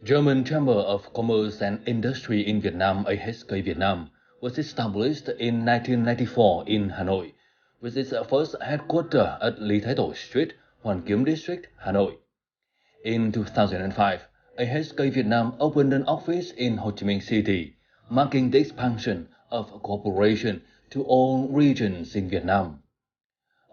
German Chamber of Commerce and Industry in Vietnam, AHK Việt Nam, was established in 1994 in Hanoi, with its first headquarters at Lý Thái Tổ Street, Hoàn Kiếm District, Hanoi. In 2005, AHK Việt Nam opened an office in Ho Chi Minh City, marking the expansion of cooperation to all regions in Vietnam.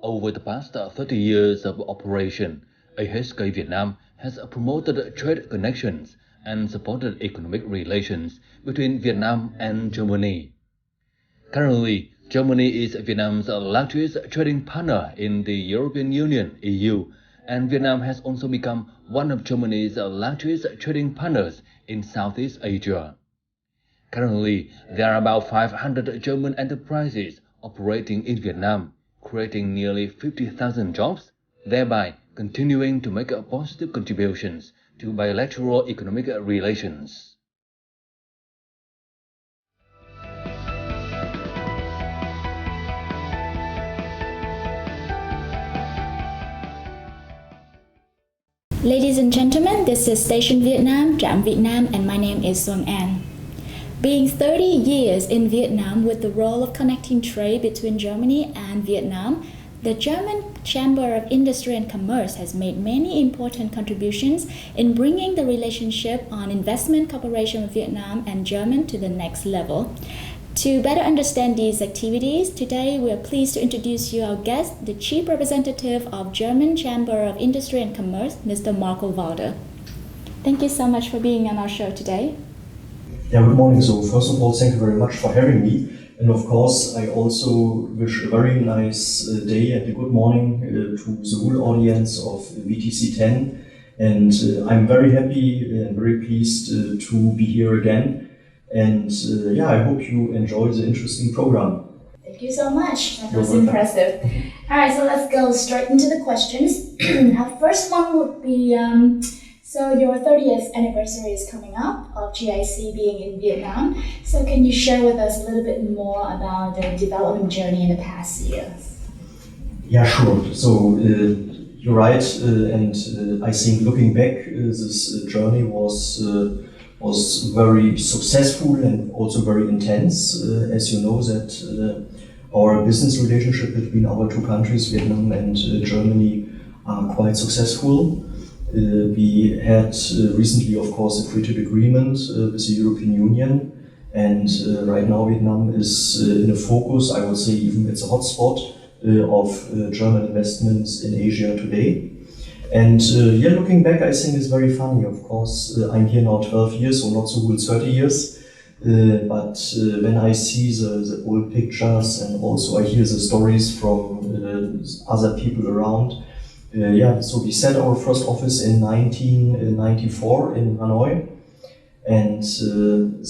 Over the past 30 years of operation, AHK Việt Nam has promoted trade connections and supported economic relations between Vietnam and Germany. Currently, Germany is Vietnam's largest trading partner in the European Union (EU), and Vietnam has also become one of Germany's largest trading partners in Southeast Asia. Currently, there are about 500 German enterprises operating in Vietnam, creating nearly 50,000 jobs, thereby continuing to make positive contributions to bilateral economic relations. Ladies and gentlemen, this is Station Vietnam, Trạm Việt Nam, and my name is Xuân An. Being 30 years in Vietnam with the role of connecting trade between Germany and Vietnam, the German Chamber of Industry and Commerce has made many important contributions in bringing the relationship on investment cooperation with Vietnam and Germany to the next level. To better understand these activities, today we are pleased to introduce you our guest, the Chief Representative of German Chamber of Industry and Commerce, Mr. Marco Walder. Thank you so much for being on our show today. Yeah, good morning. So first of all, thank you very much for having me. And of course, I also wish a very nice day and a good morning to the whole audience of VTC 10. And I'm very happy and very pleased to be here again. And I hope you enjoy the interesting program. Thank you so much. That was impressive. All right, so let's go straight into the questions. Our first one would be, so your 30th anniversary is coming up of GIC being in Vietnam. So can you share with us a little bit more about the development journey in the past years? Yeah, sure. So you're right, and I think looking back, this journey was very successful and also very intense. As you know, that our business relationship between our two countries, Vietnam and Germany, are quite successful. We had recently, of course, a free trade agreement with the European Union, and right now Vietnam is in a focus, I would say even it's a hotspot of German investments in Asia today. And looking back, I think it's very funny. Of course, I'm here now 12 years, so not so good 30 years. But when I see the old pictures and also I hear the stories from other people around, so we set our first office in 1994 in Hanoi. And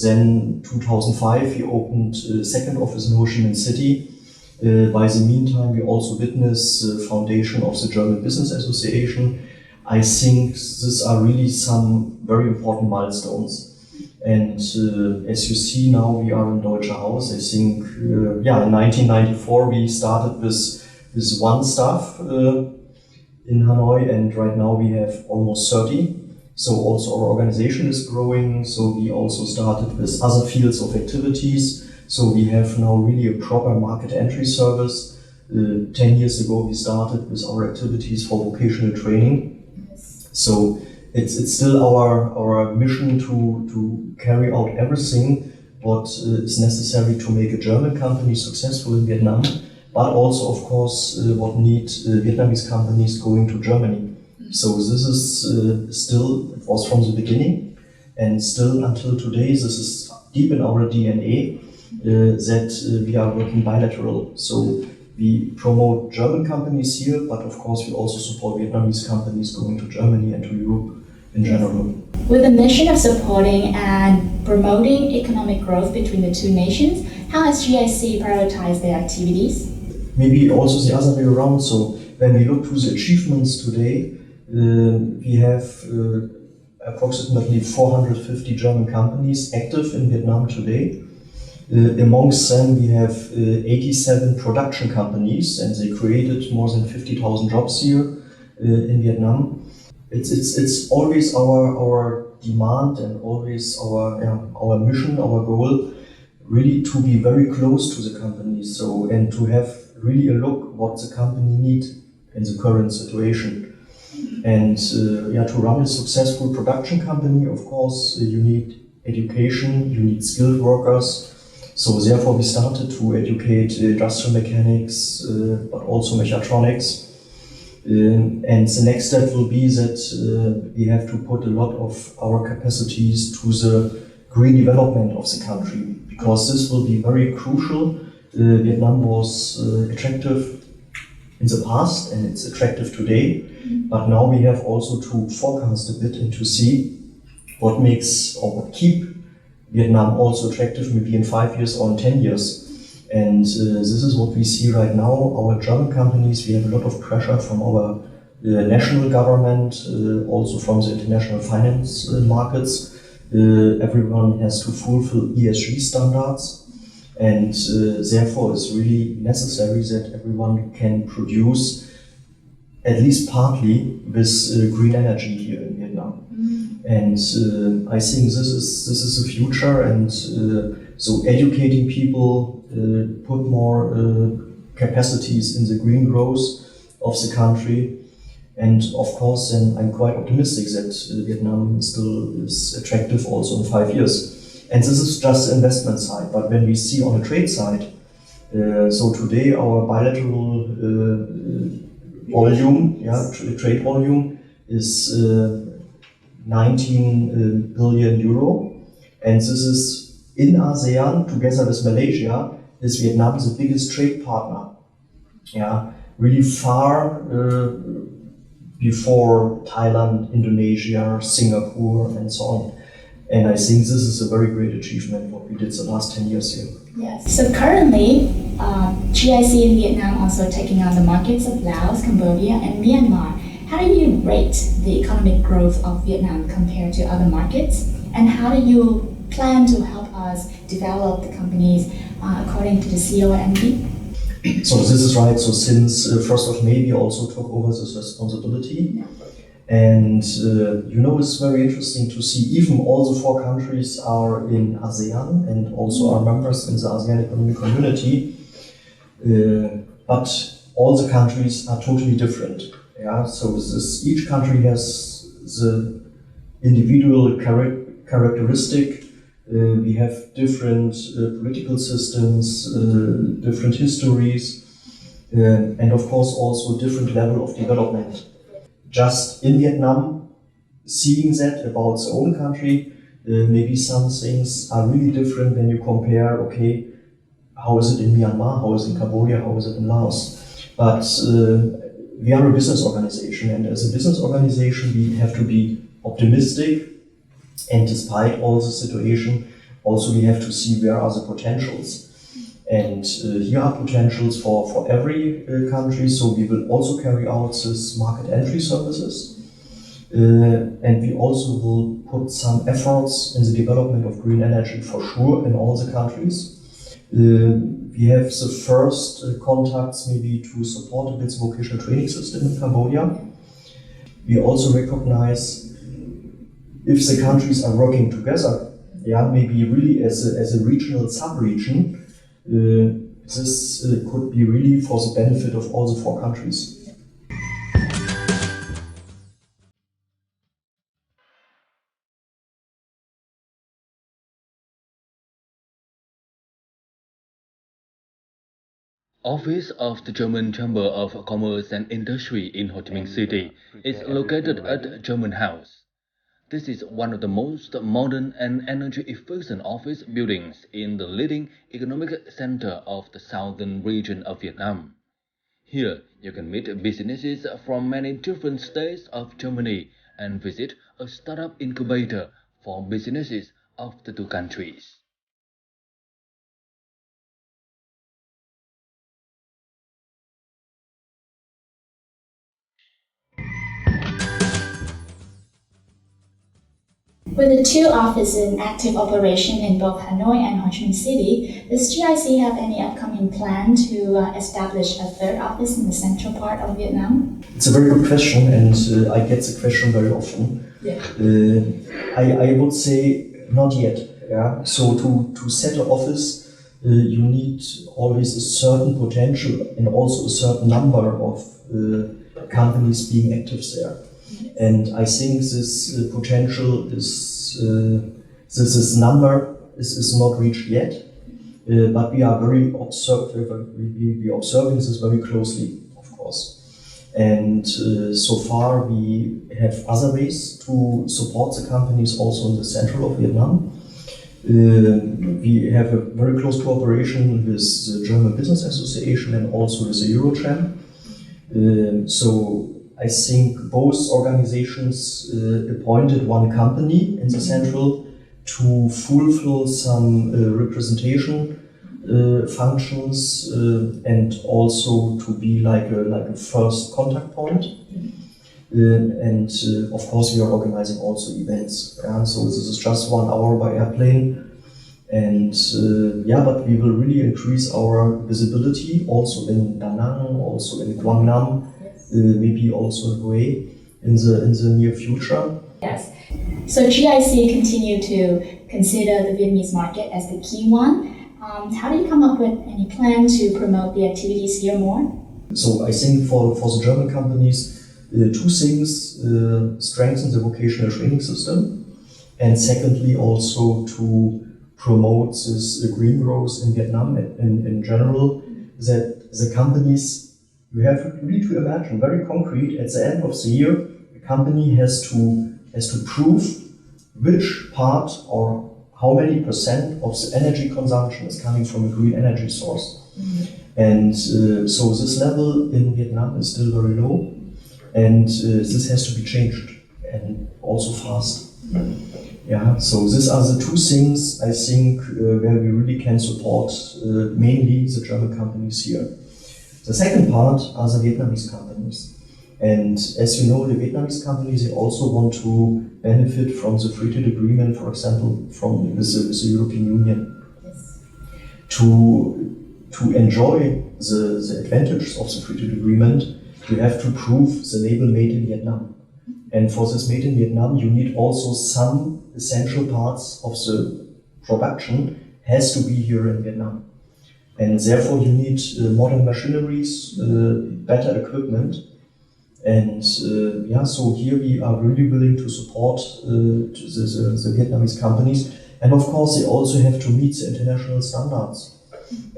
then 2005, we opened a second office in Ho Chi Minh City. By the meantime, we also witnessed the foundation of the German Business Association. I think these are really some very important milestones. And as you see now, we are in Deutsche Haus. I think, in 1994, we started with one staff in Hanoi, and right now we have almost 30. So also our organization is growing. So we also started with other fields of activities. So we have now really a proper market entry service. 10 years ago, we started with our activities for vocational training. So it's still our mission to carry out everything what is necessary to make a German company successful in Vietnam, but also, of course, what need Vietnamese companies going to Germany. So this is still, it was from the beginning, and still until today, this is deep in our DNA. That we are working bilateral. So we promote German companies here, but of course we also support Vietnamese companies going to Germany and to Europe in general. With the mission of supporting and promoting economic growth between the two nations, how has GIC prioritized their activities? Maybe also the other way around. So when we look to the achievements today, we have approximately 450 German companies active in Vietnam today. Amongst them, we have 87 production companies, and they created more than 50,000 jobs here in Vietnam. It's always our demand and always our mission, our goal, really to be very close to the company. So, and to have really a look what the company needs in the current situation. And to run a successful production company, of course, you need education, you need skilled workers. So therefore we started to educate industrial mechanics, but also mechatronics. And the next step will be that we have to put a lot of our capacities to the green development of the country, because this will be very crucial. Vietnam was attractive in the past and it's attractive today, but now we have also to forecast a bit and to see what makes or what keep Vietnam also attractive maybe in 5 years or in 10 years. And this is what we see right now. Our German companies, we have a lot of pressure from our national government, also from the international finance markets. Everyone has to fulfill ESG standards, and therefore it's really necessary that everyone can produce at least partly with green energy here in Vietnam. And I think this is the future, and so educating people, put more capacities in the green growth of the country. And of course, then I'm quite optimistic that Vietnam still is attractive also in 5 years. And this is just the investment side. But when we see on the trade side, so today our bilateral volume, trade volume is 19 billion euro. And this is in ASEAN, together with Malaysia, is Vietnam the biggest trade partner. Yeah, really far before Thailand, Indonesia, Singapore, and so on. And I think this is a very great achievement, what we did the last 10 years here. Yes. So currently, GIC in Vietnam also taking on the markets of Laos, Cambodia, and Myanmar. How do you rate the economic growth of Vietnam compared to other markets? And how do you plan to help us develop the companies according to the COMB? So this is right. So since 1st of May, we also took over this responsibility. And it's very interesting to see even all the 4 countries are in ASEAN and also are members in the ASEAN Economic Community. But all the countries are totally different. Yeah. So each country has the individual characteristic. We have different political systems, different histories, and of course also different level of development. Just in Vietnam, seeing that about the own country, maybe some things are really different when you compare, okay, how is it in Myanmar, how is it in Cambodia, how is it in Laos? But we are a business organization, and as a business organization we have to be optimistic. And despite all the situation, also we have to see where are the potentials. And here are potentials for every country, so we will also carry out this market entry services. And we also will put some efforts in the development of green energy for sure in all the countries. We have the first contacts maybe to support a bit the vocational training system in Cambodia. We also recognize if the countries are working together, maybe really as a regional sub-region, this could be really for the benefit of all the 4 countries. Office of the German Chamber of Commerce and Industry in Ho Chi Minh City is located at German House. This is one of the most modern and energy-efficient office buildings in the leading economic center of the southern region of Vietnam. Here, you can meet businesses from many different states of Germany and visit a startup incubator for businesses of the 2 countries. With the 2 offices in active operation in both Hanoi and Ho Chi Minh City, does GIC have any upcoming plan to establish a 3rd office in the central part of Vietnam? It's a very good question, and I get the question very often. I would say not yet. Yeah. So to set an office, you need always a certain potential and also a certain number of companies being active there. And I think this potential is this number is not reached yet. But we are very observing this very closely, of course. And so far we have other ways to support the companies also in the central of Vietnam. We have a very close cooperation with the German Business Association and also with the Eurotram. So I think both organizations appointed one company in the central to fulfill some representation functions and also to be like a first contact point. And of course we are organizing also events. So this is just 1 hour by airplane. And but we will really increase our visibility also in Da Nang, also in Quang Nam, maybe also in Hue in the near future. Yes. So GIC continue to consider the Vietnamese market as the key one. How do you come up with any plan to promote the activities here more? So I think for the German companies, 2 things: strengthen the vocational training system, and secondly also to promote this green growth in Vietnam in general. That the companies, you have really to imagine very concrete. At the end of the year, the company has to prove which part or how many % of the energy consumption is coming from a green energy source. And so this level in Vietnam is still very low, and this has to be changed, and also fast. Yeah, so these are the 2 things I think where we really can support mainly the German companies here. The second part are the Vietnamese companies. And as you know, the Vietnamese companies, they also want to benefit from the free trade agreement, for example, with the European Union. Yes. To enjoy the advantages of the free trade agreement, you have to prove the label made in Vietnam. And for this made in Vietnam, you need also some essential parts of the production has to be here in Vietnam. And therefore you need modern machineries, better equipment. And so here we are really willing to support the Vietnamese companies. And of course, they also have to meet the international standards.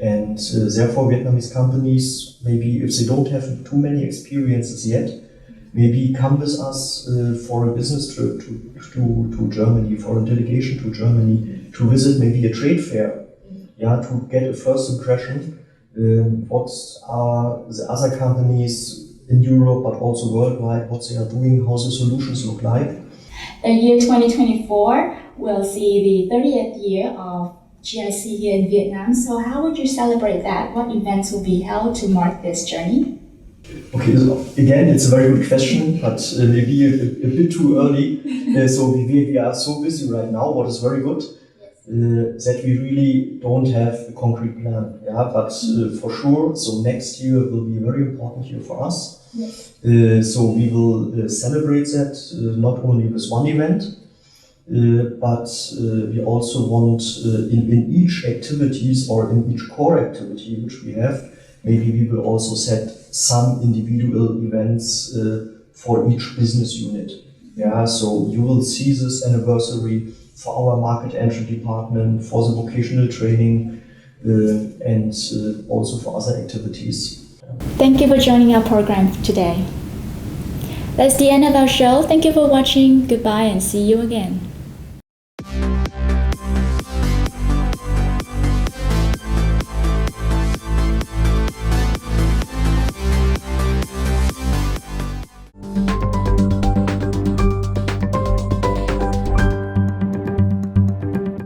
And therefore, Vietnamese companies, maybe if they don't have too many experiences yet, maybe come with us for a business trip to Germany, for a delegation to Germany, to visit maybe a trade fair, to get a first impression. What are the other companies in Europe, but also worldwide, what they are doing, how the solutions look like. The year 2024 will see the 30th year of GIC here in Vietnam. So how would you celebrate that? What events will be held to mark this journey? Okay, so again, it's a very good question, but maybe a bit too early. So we are so busy right now, what is very good, that we really don't have a concrete plan. But for sure, so next year will be a very important year for us. Yes. So we will celebrate that not only with one event, but we also want in each activities or in each core activity which we have, maybe we will also set some individual events for each business unit. So you will see this anniversary for our market entry department, for the vocational training, and also for other activities. Thank you for joining our program today. That's the end of our show. Thank you for watching. Goodbye and see you again.